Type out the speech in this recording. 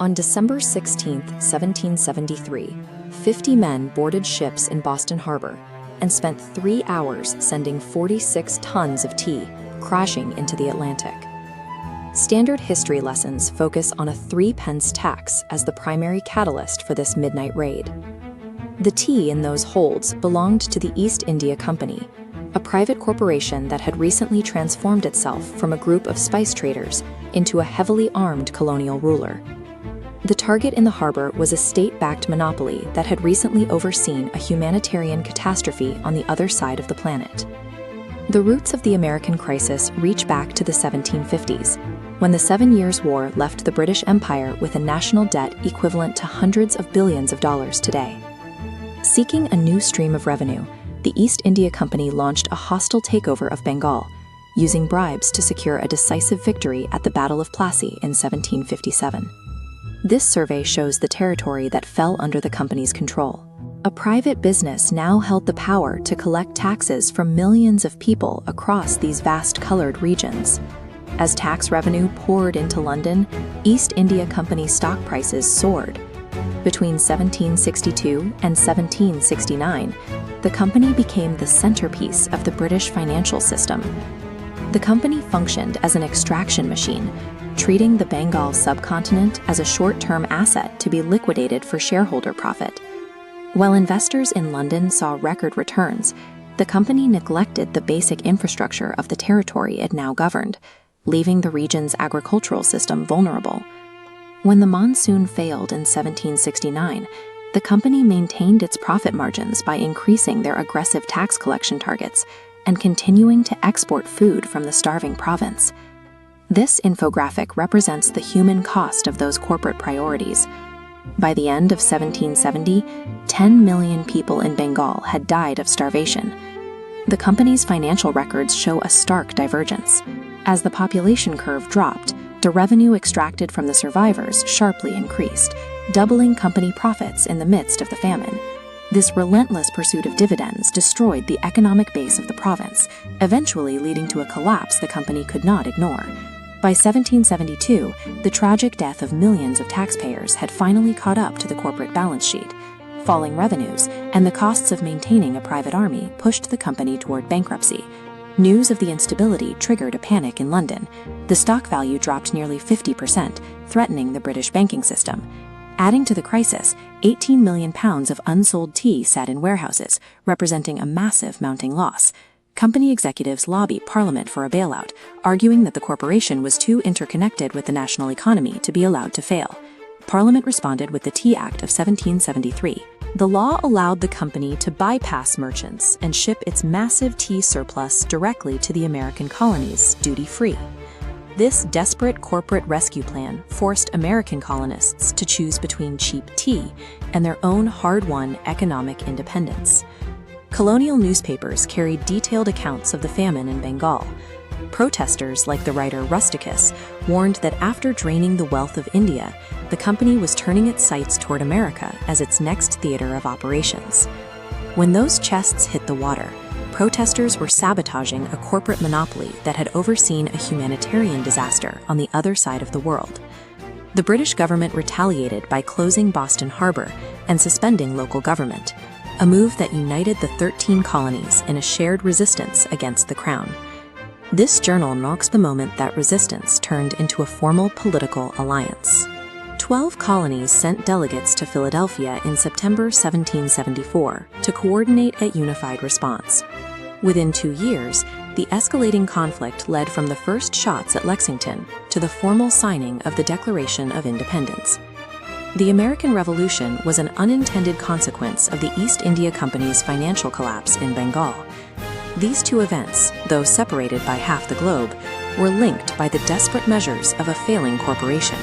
On December 16, 1773, 50 men boarded ships in Boston Harbor and spent 3 hours sending 46 tons of tea crashing into the Atlantic. Standard history lessons focus on a 3-pence tax as the primary catalyst for this midnight raid. The tea in those holds belonged to the East India Company, a private corporation that had recently transformed itself from a group of spice traders into a heavily armed colonial ruler. The target in the harbor was a state-backed monopoly that had recently overseen a humanitarian catastrophe on the other side of the planet. The roots of the American crisis reach back to the 1750s, when the 7 Years' War left the British Empire with a national debt equivalent to hundreds of billions of dollars today. Seeking a new stream of revenue, the East India Company launched a hostile takeover of Bengal, using bribes to secure a decisive victory at the Battle of Plassey in 1757. This survey shows the territory that fell under the company's control. A private business now held the power to collect taxes from millions of people across these vast colored regions. As tax revenue poured into London, East India Company stock prices soared. Between 1762 and 1769, the company became the centerpiece of the British financial system. The company functioned as an extraction machine, treating the Bengal subcontinent as a short-term asset to be liquidated for shareholder profit. While investors in London saw record returns, the company neglected the basic infrastructure of the territory it now governed, leaving the region's agricultural system vulnerable. When the monsoon failed in 1769, the company maintained its profit margins by increasing their aggressive tax collection targets and continuing to export food from the starving province. This infographic represents the human cost of those corporate priorities. By the end of 1770, 10 million people in Bengal had died of starvation. The company's financial records show a stark divergence. As the population curve dropped, the revenue extracted from the survivors sharply increased, doubling company profits in the midst of the famine. This relentless pursuit of dividends destroyed the economic base of the province, eventually leading to a collapse the company could not ignore. By 1772, the tragic death of millions of taxpayers had finally caught up to the corporate balance sheet. Falling revenues and the costs of maintaining a private army pushed the company toward bankruptcy. News of the instability triggered a panic in London. The stock value dropped nearly 50%, threatening the British banking system. Adding to the crisis, 18 million pounds of unsold tea sat in warehouses, representing a massive mounting loss. Company executives lobbied Parliament for a bailout, arguing that the corporation was too interconnected with the national economy to be allowed to fail. Parliament responded with the Tea Act of 1773. The law allowed the company to bypass merchants and ship its massive tea surplus directly to the American colonies, duty-free. This desperate corporate rescue plan forced American colonists to choose between cheap tea and their own hard-won economic independence. Colonial newspapers carried detailed accounts of the famine in Bengal. Protesters like the writer Rusticus warned that after draining the wealth of India, the company was turning its sights toward America as its next theater of operations. When those chests hit the water, protesters were sabotaging a corporate monopoly that had overseen a humanitarian disaster on the other side of the world. The British government retaliated by closing Boston Harbor and suspending local government, a move that united the 13 colonies in a shared resistance against the crown. This journal marks the moment that resistance turned into a formal political alliance. 12 colonies sent delegates to Philadelphia in September 1774 to coordinate a unified response. Within 2 years, the escalating conflict led from the first shots at Lexington to the formal signing of the Declaration of Independence. The American Revolution was an unintended consequence of the East India Company's financial collapse in Bengal. These two events, though separated by half the globe, were linked by the desperate measures of a failing corporation.